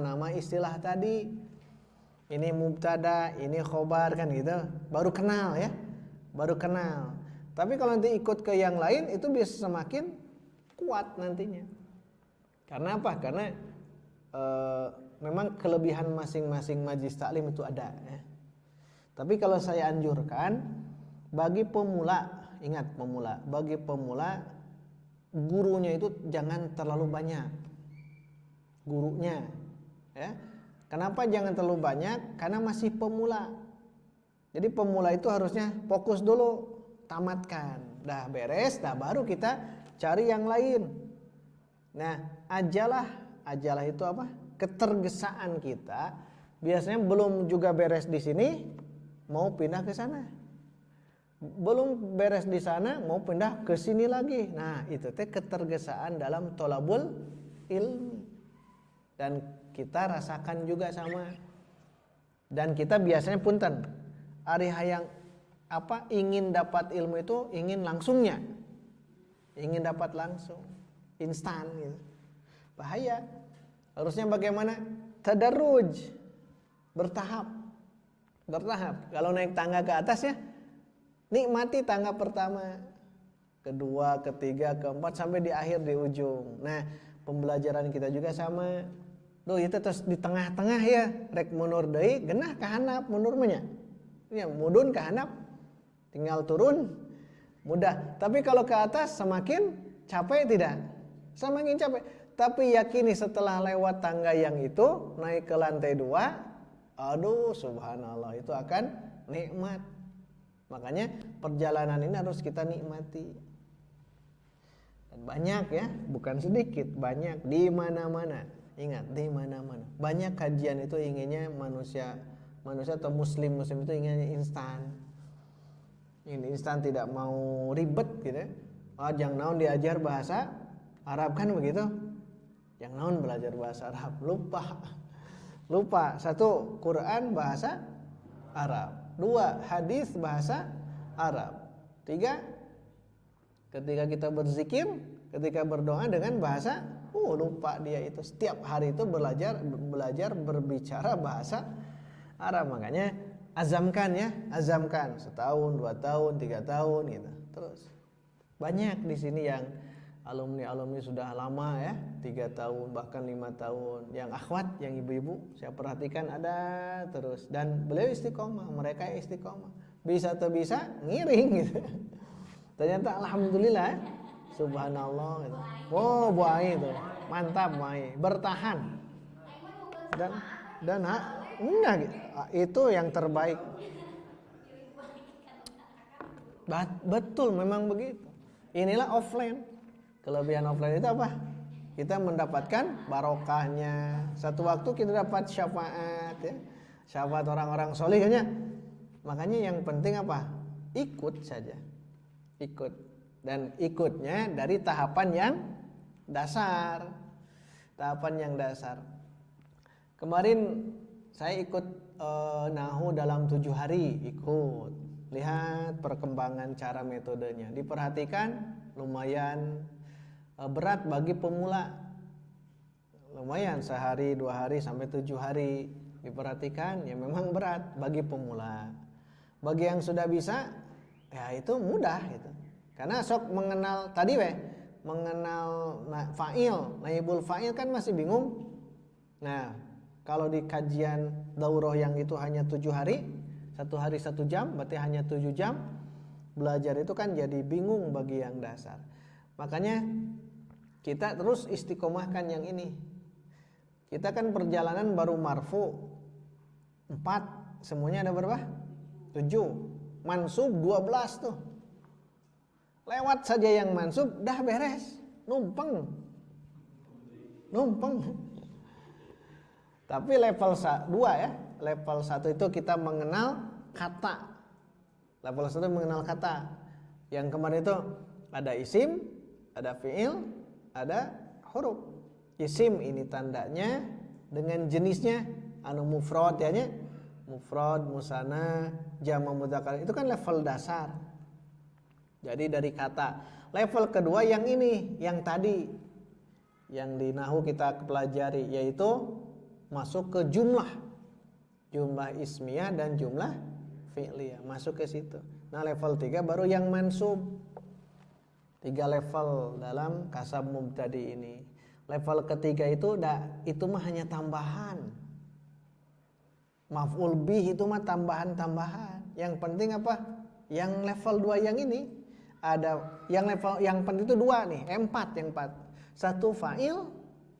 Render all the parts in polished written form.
nama istilah tadi. Ini mubtada, ini khobar kan gitu. Baru kenal ya. Baru kenal. Tapi kalau nanti ikut ke yang lain itu bisa semakin kuat nantinya. Karena apa? Karena memang kelebihan masing-masing majlis taklim itu ada ya. Tapi kalau saya anjurkan bagi pemula, ingat pemula, bagi pemula gurunya itu jangan terlalu banyak. Gurunya ya. Kenapa jangan terlalu banyak? Karena masih pemula. Jadi pemula itu harusnya fokus dulu, tamatkan. Dah beres, dah baru kita cari yang lain. Nah, ajalah itu apa? Ketergesaan kita. Biasanya belum juga beres di sini, mau pindah ke sana. Belum beres di sana, mau pindah ke sini lagi. Nah, itu teh ketergesaan dalam tolabul ilmi. Dan kita rasakan juga sama. Dan kita biasanya punten, ari hayang apa ingin dapat ilmu itu ingin langsungnya. Ingin dapat langsung, instan gitu. Bahaya. Harusnya bagaimana? Tadarruj. Bertahap. Kalau naik tangga ke atas ya, nikmati tangga pertama, kedua, ketiga, keempat sampai di akhir di ujung. Nah, pembelajaran kita juga sama. Duh, itu terus di tengah-tengah ya, rek mundur deui, genah ka handap mundur mah nya. Ya, mudun ka handap. Tinggal turun mudah. Tapi kalau ke atas semakin capek tidak? Semakin capek. Tapi yakini setelah lewat tangga yang itu naik ke lantai 2, aduh subhanallah itu akan nikmat. Makanya perjalanan ini harus kita nikmati. Dan banyak ya, bukan sedikit, banyak di mana-mana. Ingat, di mana-mana. Banyak kajian itu inginnya manusia atau muslim itu inginnya instan. Ini instan, tidak mau ribet gitu. Yang naon diajar bahasa Arab kan begitu. Yang naon belajar bahasa Arab, lupa. 1 Quran bahasa Arab, 2 hadis bahasa Arab, 3 ketika kita berzikir, ketika berdoa dengan bahasa lupa dia itu. Setiap hari itu belajar berbicara bahasa Arab. Makanya azamkan 1 tahun, 2 tahun, 3 tahun gitu. Terus banyak di sini yang alumni sudah lama ya, 3 tahun bahkan 5 tahun. Yang akhwat, yang ibu-ibu saya perhatikan ada terus, dan beliau istiqomah, mereka istiqomah. Bisa atau bisa ngiring gitu. Ternyata alhamdulillah subhanallah gitu. Oh, Bu Ai itu mantap, Bu Ai bertahan. Dan enggak gitu. Itu yang terbaik. Betul, memang begitu. Inilah offline. Kelebihan offline itu apa? Kita mendapatkan barokahnya. Satu waktu kita dapat syafaat ya. Syafaat orang-orang solehnya. Makanya yang penting apa? Ikut saja. Ikut. Dan ikutnya dari tahapan yang dasar. Kemarin saya ikut nahu dalam 7 hari, ikut. Lihat perkembangan cara metodenya. Diperhatikan lumayan berat bagi pemula. Lumayan sehari, 2 hari sampai 7 hari. Diperhatikan ya memang berat bagi pemula. Bagi yang sudah bisa ya itu mudah gitu. Karena sok mengenal tadi mengenal fa'il, naibul fa'il kan masih bingung. Nah, kalau di kajian daurah yang itu hanya 7 hari, 1 hari 1 jam, berarti hanya 7 jam. Belajar itu kan jadi bingung bagi yang dasar. Makanya kita terus istiqomahkan yang ini. Kita kan perjalanan baru marfu 4, semuanya ada berapa? 7. Mansub 12 tuh. Lewat saja yang mansub dah beres, numpeng. Tapi level 2 ya, level 1 itu kita mengenal kata. Level 1 mengenal kata. Yang kemarin itu ada isim, ada fi'il, ada huruf. Isim ini tandanya dengan jenisnya, anu mufrad ya nya. Mufrad, musanna, jama' mudzakkar itu kan level dasar. Jadi dari kata. Level kedua yang ini, yang tadi, yang di nahwu kita pelajari, yaitu masuk ke jumlah ismiyah dan jumlah fi'liyah, masuk ke situ. Nah, level 3 baru yang mansub. 3 level dalam kasab mubtadi ini. Level ketiga itu mah hanya tambahan. Maf'ul bih itu mah tambahan-tambahan. Yang penting apa? Yang level 2 yang ini ada yang penting itu 2 nih, 4 yang 4. 1 fa'il,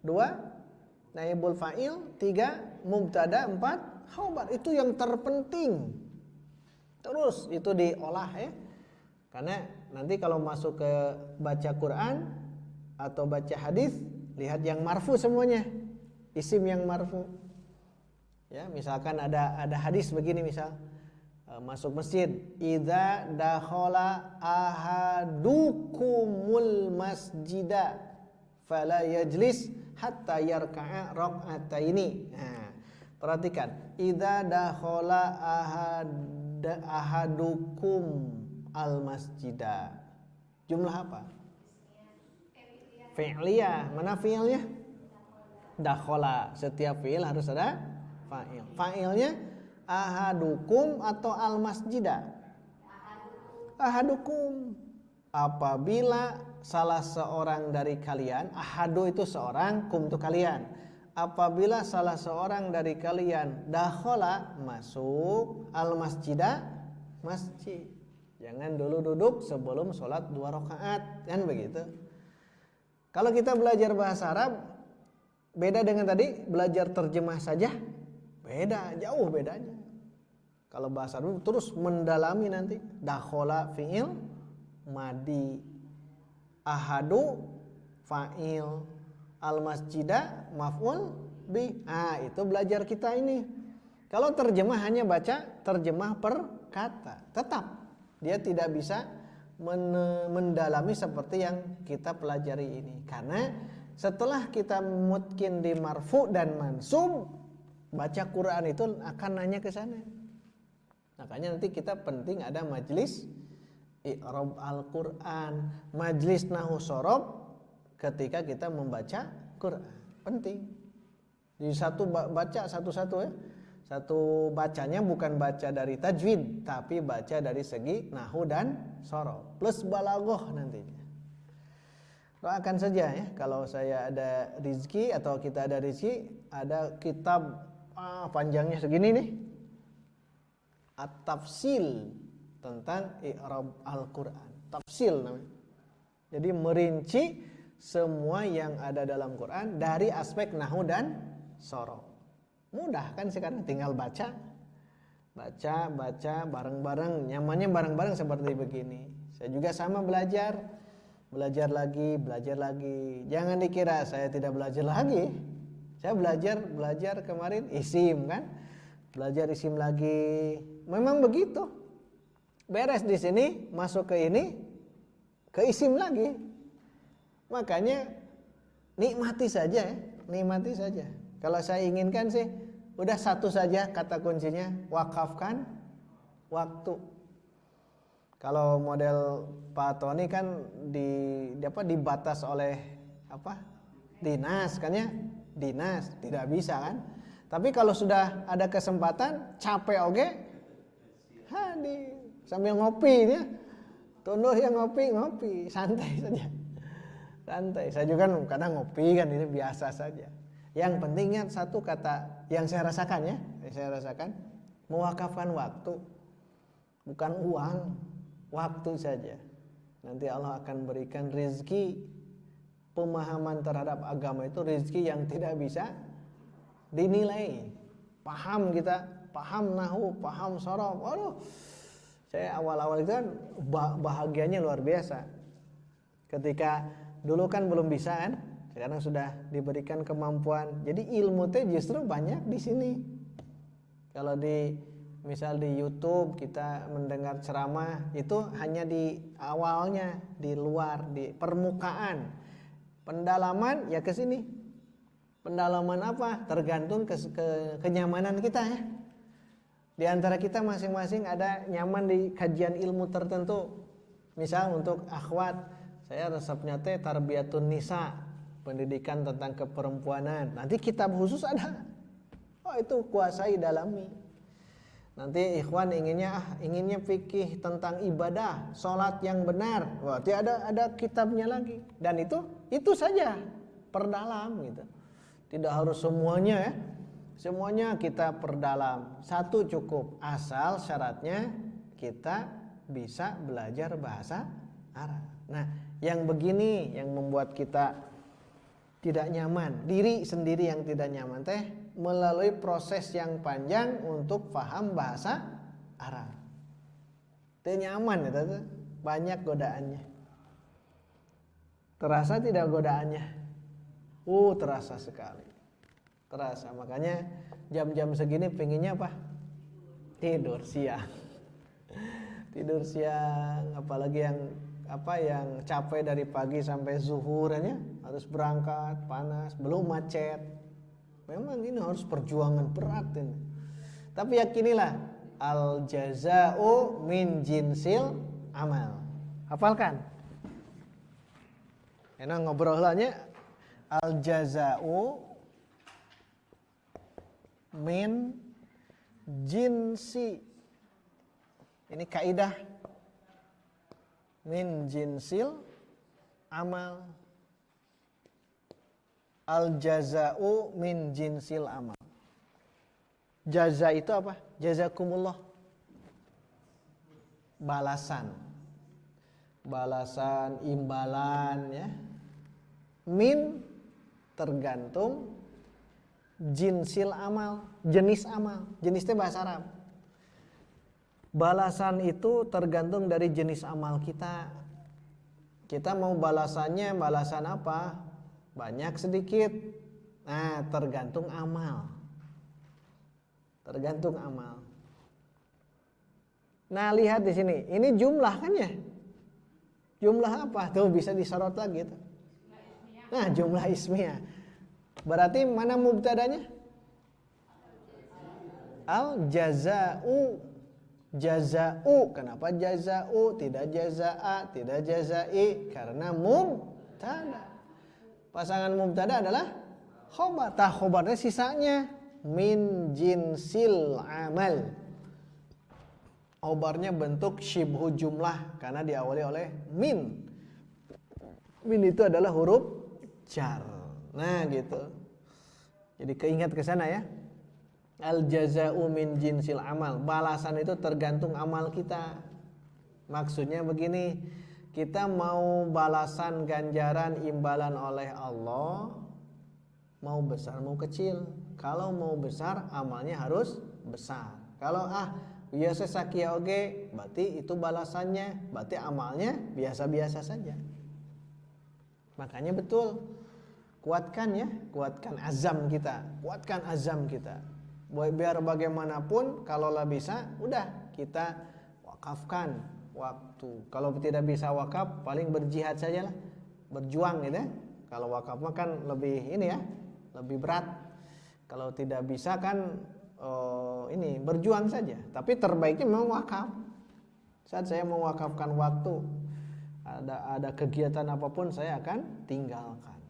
2 naibul fa'il, 3 mubtada, 4 khabar. Itu yang terpenting. Terus itu diolah ya. Karena nanti kalau masuk ke baca Quran atau baca hadis, lihat yang marfu semuanya. Isim yang marfu. Ya, misalkan ada hadis begini misal, masuk masjid, idza dakhala ahadukumul masjida fala yajlis hatta yarka'a rak'ataini. Nah, perhatikan, idza dakhala ahadukum al masjida. Jumlah apa? Fi'liyah. Mana fi'ilnya? Dakhala. Setiap fi'il harus ada fa'il. Fa'ilnya ahadukum atau al masjida? Ahadukum. Apabila salah seorang dari kalian, ahadu itu seorang, kum itu kalian. Apabila salah seorang dari kalian dakhala masuk al masjida, masjid. Jangan dulu duduk sebelum sholat 2 rakaat, kan begitu. Kalau kita belajar bahasa Arab, beda dengan tadi belajar terjemah saja, beda, jauh bedanya. Kalau bahasa Arab terus mendalami nanti, dakhala fi'il madi, ahadu fa'il, al masjida maf'ul bi. Itu belajar kita ini. Kalau terjemah hanya baca terjemah per kata, tetap dia tidak bisa mendalami seperti yang kita pelajari ini. Karena setelah kita mungkin di marfu dan mansub, baca Quran itu akan nanya ke sana. Makanya nanti kita penting ada majlis i'rab Al-Quran, majlis nahu sorob ketika kita membaca Quran. Penting. Di satu baca satu-satu ya. Satu bacanya bukan baca dari tajwid, tapi baca dari segi nahu dan sorob plus balaghah nantinya. Doakan saja ya, kalau saya ada rizki atau kita ada rizki, ada kitab panjangnya segini nih, at-tafsil tentang i'rab Al-Quran. Tafsil namanya. Jadi merinci semua yang ada dalam Quran dari aspek nahu dan sorob. Mudah kan sekarang, tinggal baca bareng-bareng, nyamannya bareng-bareng seperti begini. Saya juga sama belajar lagi. Jangan dikira saya tidak belajar lagi. Saya belajar kemarin isim kan, belajar isim lagi. Memang begitu. Beres di sini, masuk ke ini, ke isim lagi. Makanya nikmati saja ya, nikmati saja. Kalau saya inginkan sih, udah satu saja kata kuncinya, wakafkan waktu. Kalau model Pak Tony kan dibatas oleh dinas kan ya, dinas tidak bisa kan. Tapi kalau sudah ada kesempatan, capek oge, sambil ngopi ya, tunduh ya ngopi, santai saja, santai. Saya juga kadang ngopi kan, ini biasa saja. Yang pentingnya satu kata yang saya rasakan ya, mewakafkan waktu, bukan uang, waktu saja. Nanti Allah akan berikan rezeki, pemahaman terhadap agama itu rezeki yang tidak bisa dinilai. Paham kita, paham nahu, paham sorob. Waduh, saya awal-awal itu kan bahagianya luar biasa. Ketika dulu kan belum bisa kan, sekarang sudah diberikan kemampuan. Jadi ilmu teh justru banyak di sini. Kalau misal di YouTube kita mendengar ceramah, itu hanya di awalnya, di luar, di permukaan. Pendalaman ya ke sini. Pendalaman apa? Tergantung kenyamanan kita ya. Di antara kita masing-masing ada nyaman di kajian ilmu tertentu. Misal untuk akhwat, saya resepnya teh tarbiyatun nisa, pendidikan tentang keperempuanan. Nanti kitab khusus ada. itu kuasai, dalami. Nanti ikhwan inginnya fikih tentang ibadah, sholat yang benar. Berarti ada kitabnya lagi. Dan itu saja, perdalam gitu. Tidak harus semuanya ya. Semuanya kita perdalam. Satu cukup, asal syaratnya kita bisa belajar bahasa Arab. Nah, yang begini yang membuat kita tidak nyaman, diri sendiri yang tidak nyaman teh melalui proses yang panjang untuk paham bahasa Arab. Tidak nyaman ya, banyak godaannya. Terasa tidak godaannya? Terasa sekali. Terasa, makanya jam-jam segini pengennya apa? Tidur siang. Tidur siang, apalagi yang capek dari pagi sampai zuhur ya, harus berangkat, panas, belum macet. Memang ini harus perjuangan berat ini. Tapi yakinilah, al jaza'u min jinsil amal. Hafalkan. Enak ngobrolannya, al jaza'u min jinsi. Ini kaidah min jinsil amal. Al jaza'u min jinsil amal. Jaza itu apa? Jazakumullah. Balasan. Balasan, imbalan ya. Min tergantung jinsil amal, jenis amal. Jenisnya bahasa Arab. Balasan itu tergantung dari jenis amal kita. Kita mau balasannya balasan apa? Banyak sedikit. Nah, tergantung amal. Tergantung amal. Nah, lihat di sini. Ini jumlah kan ya? Jumlah apa? Tuh bisa disorot lagi tuh. Nah, jumlah ismiyah. Berarti mana mubtadanya? Al jaza'u. Jaza'u. Kenapa jaza'u? Tidak jaza'a, tidak jaza'i. Karena mubtada. Pasangan mubtada adalah khobar. Khobarnya sisanya min jinsil amal. Khobarnya bentuk syibhu jumlah karena diawali oleh min. Min itu adalah huruf jar. Nah, gitu. Jadi keingat ke sana ya. Al jaza'u min jinsil amal. Balasan itu tergantung amal kita. Maksudnya begini, kita mau balasan ganjaran imbalan oleh Allah, mau besar mau kecil. Kalau mau besar amalnya harus besar. Kalau biasa sakia oge, berarti itu balasannya, berarti amalnya biasa-biasa saja. Makanya betul, kuatkan ya, kuatkan azam kita, kuatkan azam kita. Biar bagaimanapun, kalaulah bisa, udah kita wakafkan waktu. Kalau tidak bisa wakaf, paling berjihad sajalah, berjuang gitu ya. Kalau wakaf mah kan lebih ini ya, lebih berat. Kalau tidak bisa kan ini berjuang saja. Tapi terbaiknya memang wakaf. Saat saya mewakafkan waktu, ada kegiatan apapun saya akan tinggalkan.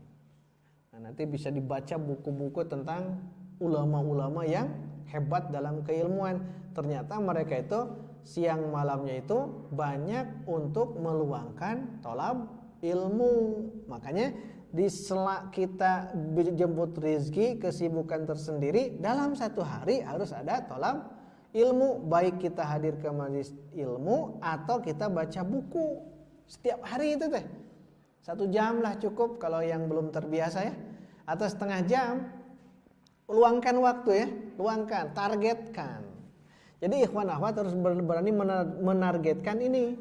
Nah, nanti bisa dibaca buku-buku tentang ulama-ulama yang hebat dalam keilmuan. Ternyata mereka itu siang malamnya itu banyak untuk meluangkan tolab ilmu. Makanya di sela kita jemput rezeki, kesibukan tersendiri, dalam satu hari harus ada tolab ilmu. Baik kita hadir ke majelis ilmu atau kita baca buku setiap hari itu teh. 1 jam lah cukup kalau yang belum terbiasa ya. Atau setengah jam. Luangkan waktu ya, luangkan, targetkan. Jadi ikhwan akhwat harus berani menargetkan ini.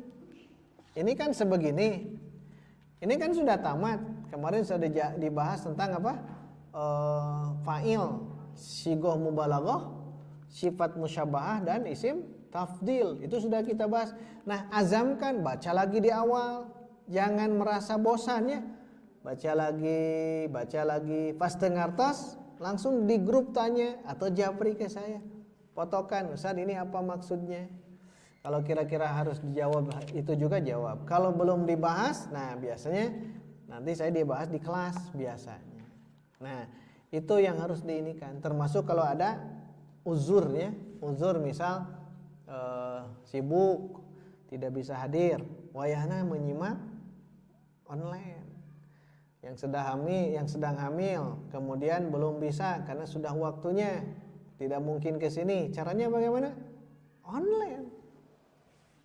Ini kan sebegini. Ini kan sudah tamat. Kemarin sudah dibahas tentang apa? Fa'il, sigoh mubalaghah, sifat musyabahah dan isim tafdil. Itu sudah kita bahas. Nah, azamkan, baca lagi di awal. Jangan merasa bosan ya. Baca lagi. Pas dengartos langsung di grup tanya atau japri ke saya. Potokan, Ustaz ini apa maksudnya? Kalau kira-kira harus dijawab itu juga jawab. Kalau belum dibahas, nah biasanya nanti saya dibahas di kelas biasanya. Nah, itu yang harus diinikan. Termasuk kalau ada uzur ya. Uzur misal sibuk, tidak bisa hadir, wayahna menyimak online. Yang sedang hamil, kemudian belum bisa karena sudah waktunya, tidak mungkin ke sini. Caranya bagaimana? Online.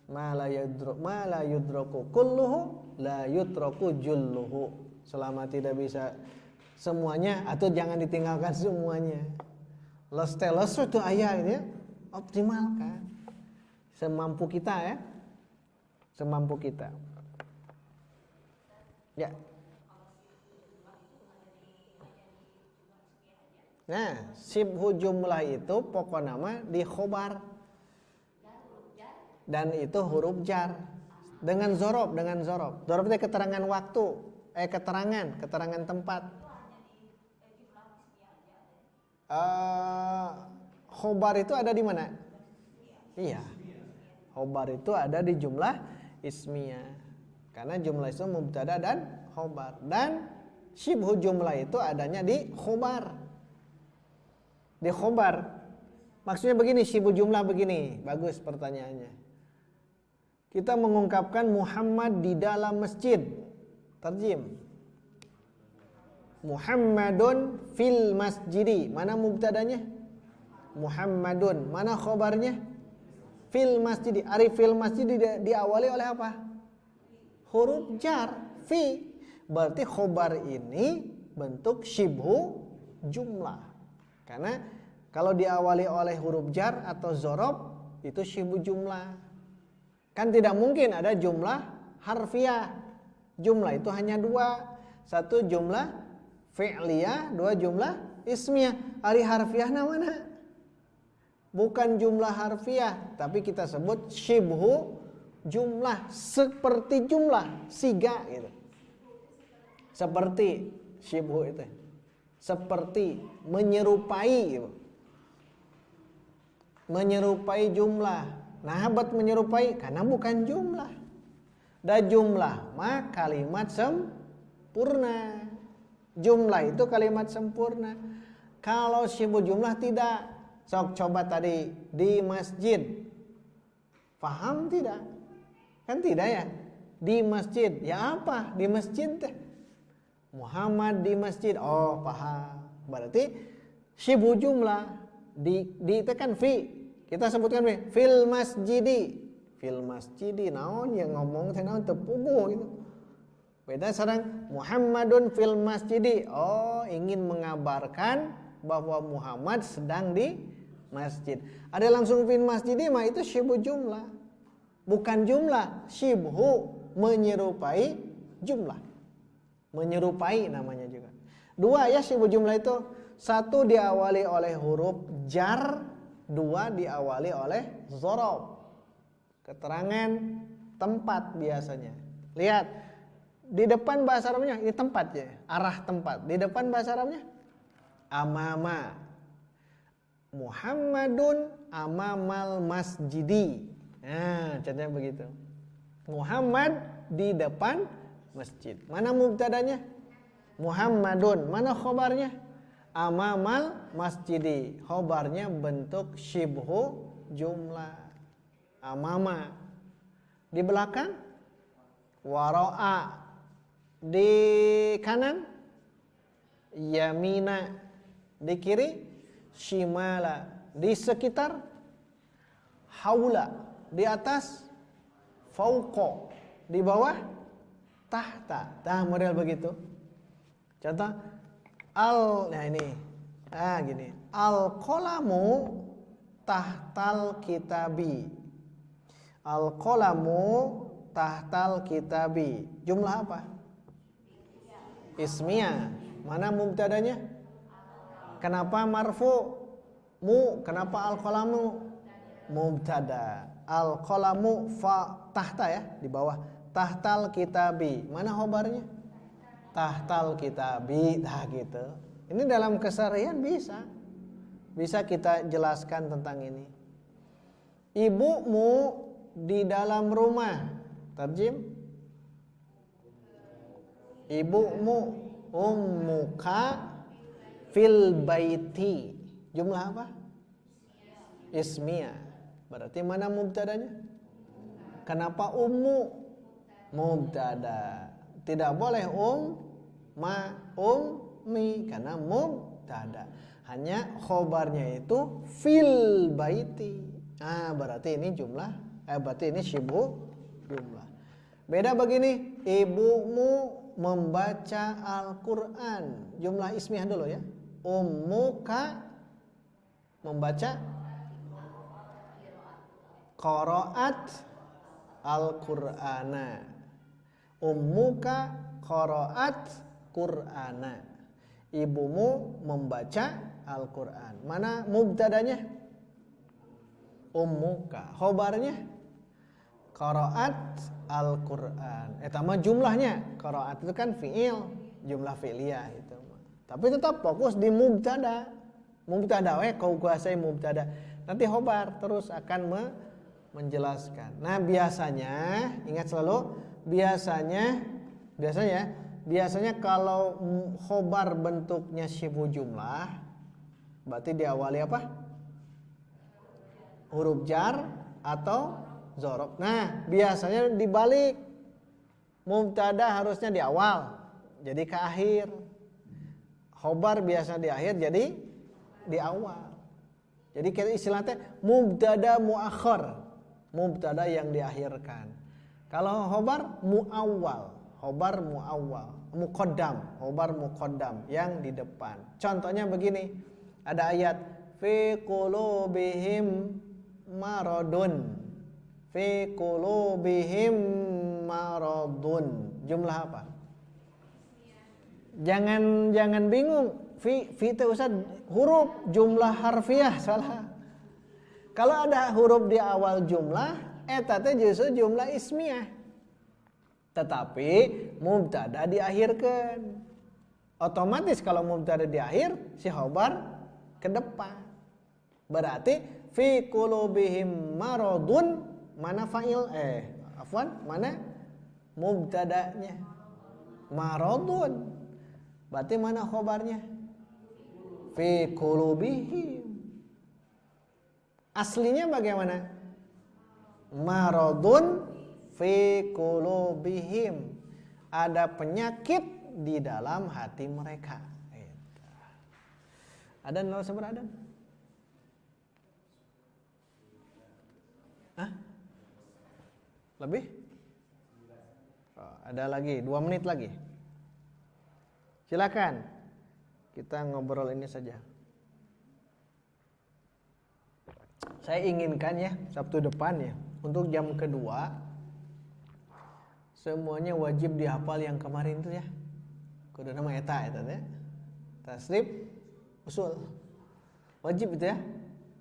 Ma la yudraku kulluhu la yutraku julluhu. Selama tidak bisa semuanya, atau jangan ditinggalkan semuanya. Los itu ayah ini ya, optimalkan semampu kita ya, semampu kita. Ya. Nah, sibhu jumlah itu pokok nama di khobar. Dan itu huruf jar. Dengan zorob. Zorob itu keterangan waktu. Keterangan tempat. Khobar itu ada di mana? Iya. Khobar itu ada di jumlah ismiyah. Karena jumlah itu mubtada dan khobar. Dan sibhu jumlah itu adanya di khobar. Di khobar. Maksudnya begini, sibuk jumlah begini. Bagus pertanyaannya. Kita mengungkapkan Muhammad di dalam masjid. Tarjim. Muhammadun fil masjidi. Mana mubtadanya? Muhammadun. Mana khobarnya? Fil masjidi. Ari fil masjidi diawali oleh apa? Huruf jar. Fi. Berarti khobar ini bentuk syibhu jumlah. Karena kalau diawali oleh huruf jar atau zorob itu syibhu jumlah. Kan tidak mungkin ada jumlah harfiah. Jumlah itu hanya dua. Satu jumlah fi'liyah, dua jumlah ismiyah. Ari harfiah mana? Bukan jumlah harfiah, tapi kita sebut syibhu jumlah, seperti jumlah, siga gitu. Seperti syibhu itu. Seperti menyerupai gitu. Menyerupai jumlah. Nah, habat menyerupai karena bukan jumlah. Da jumlah mah kalimat sempurna. Jumlah itu kalimat sempurna. Kalau syibhu jumlah tidak. Sok coba tadi di masjid. Paham tidak? Kan tidak ya? Di masjid. Ya apa? Di masjid teh. Muhammad di masjid. Oh, paham. Berarti syibhu jumlah di itu kan fi. Kita sebutkan fil masjidi. Fil masjidi naon yang ngomong teh naon teu puguh gitu. Beda sareng Muhammadun fil masjidi. Oh, ingin mengabarkan bahwa Muhammad sedang di masjid. Ada langsung fil masjidi mah itu syibhu jumlah. Bukan jumlah, syibhu menyerupai jumlah. Menyerupai namanya juga. Dua ya syibhu jumlah itu. Satu diawali oleh huruf jar, dua diawali oleh zorob. Keterangan tempat biasanya. Lihat, di depan bahasa Arabnya ini tempat ya, arah tempat. Di depan bahasa Arabnya amama. Muhammadun amamal masjidi. Nah, contohnya begitu. Muhammad di depan masjid. Mana mubtadanya? Muhammadun. Mana khobarnya? Amamal masjidi. Khobarnya bentuk syibhu jumlah. Amama. Di belakang waro'a. Di kanan yamina. Di kiri shimala. Di sekitar haula. Di atas fauqo. Di bawah tahta. Nah, model begitu. Contoh nah ini. Nah, gini. Al-qalamu tahtal kitabi. Al-qalamu tahtal kitabi. Jumlah apa? Ismiyah. Mana mubtadanya? Kenapa marfu? Kenapa al-qalamu? Mubtada. Al-qalamu fa tahta ya, di bawah. Tahtal kitabi. Mana khobarnya? Tahtal kitabi. Nah gitu. Ini dalam keseharian bisa. Bisa kita jelaskan tentang ini. Ibumu di dalam rumah. Tarjim. Ibumu ummuka fil baiti. Jumlah apa? ismiyah. Berarti mana mubtadanya? Kenapa ummu? Mubtada. Tidak boleh ummi karena mubtada. Hanya khobarnya itu fil baiti. Berarti ini berarti ini syibhu jumlah. Beda begini, ibumu membaca Al-Qur'an. Jumlah ismiyah dulu ya. Ummuka membaca qara'at Al-Qur'ana. Ummuka qara'at Qur'ana. Ibumu membaca Al-Qur'an. Mana mubtadanya? Ummuka. Khobarnya qara'at Al-Qur'an. Mah jumlahnya. Qara'at itu kan fi'il, jumlah fi'liyah itu. Tapi tetap fokus di mubtada. Mubtada kau kuasai mubtada. Nanti khobar terus akan menjelaskan. Nah, biasanya ingat selalu biasanya kalau khobar bentuknya syibhu jumlah berarti diawali apa? Huruf jar atau dzaraf. Nah, biasanya dibalik. Mubtada harusnya di awal, jadi ke akhir. Khobar biasa di akhir, jadi di awal. Jadi kita istilahnya mubtada muakhir. Mubtada yang diakhirkan. Kalau khobar muawwal, khobar muqaddam yang di depan. Contohnya begini, ada ayat fi qulubihim maradun. Fi qulubihim maradun. Jumlah apa? Jangan bingung. Fi itu Ustaz huruf, jumlah harfiah salah. Kalau ada huruf di awal jumlah, eta teh justru jumlah ismiyah. Tetapi mubtada diakhirkan. Otomatis kalau mubtada di akhir, si khobar ke depan. Berarti fi qulubihim maradun, mana fa'il? Mana mubtadanya? Maradun. Berarti mana khobarnya? Fi qulubihim. Aslinya bagaimana? Maradun fi qulubihim. Ada penyakit di dalam hati mereka. Ada narasumber ada? Lebih? Ada lagi 2 menit lagi. Silakan. Kita ngobrol ini saja. Saya inginkan ya Sabtu depan ya, untuk jam kedua semuanya wajib dihafal yang kemarin itu ya. Kudu nama eta ya. Tasrif usul. Wajib itu ya.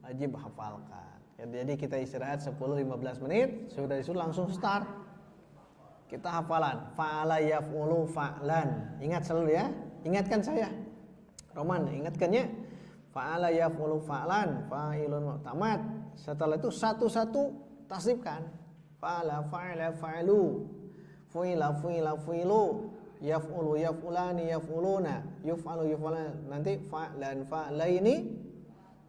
Wajib hafalkan. Jadi kita istirahat 10-15 menit, sudah itu langsung start. Kita hafalan. Fa'ala yaf'ulu fa'lan. Ingat selalu ya. Ingatkan saya. Roman, ingatkannya. Fa'ala yaf'ulu fa'lan, fa'ilun tamat. Setelah itu satu-satu tasrifkan. Fa'ala fa'ala fa'lu, fu'ila fu'ila fu'ilu, yaf'ulu yaf'ulani yaf'uluna, yuf'alu yuf'alana. Nanti fa'lan fa'laini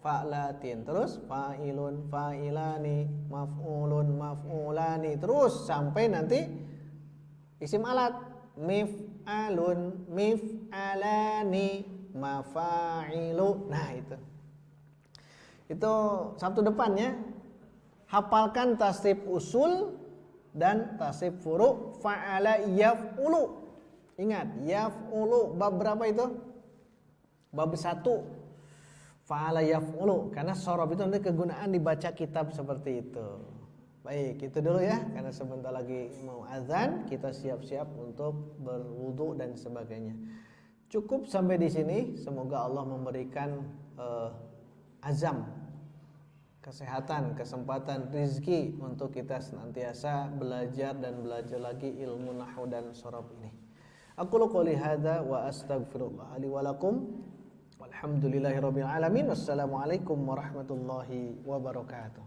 fa'latin. Terus fa'ilun fa'ilani, maf'ulun maf'ulani. Terus sampai nanti isim alat mif'alun mif'alani mafa'ilu. Nah itu Sabtu depan ya. Hafalkan tasrif usul dan tasrif furu. Fa'ala yaf'ulu. Ingat, yaf'ulu bab berapa itu? Bab 1. Fa'ala yaf'ulu, karena sorob itu nanti kegunaan dibaca kitab seperti itu. Baik, itu dulu ya, karena sebentar lagi mau azan, kita siap-siap untuk berwudu dan sebagainya. Cukup sampai di sini. Semoga Allah memberikan azam, kesehatan, kesempatan, rizki untuk kita senantiasa belajar dan belajar lagi ilmu nahwu dan sorob ini. Aku qouli hadza wa astaghfirullah li wa lakum. Walhamdulillahirabbil alamin. Wassalamualaikum warahmatullahi wabarakatuh.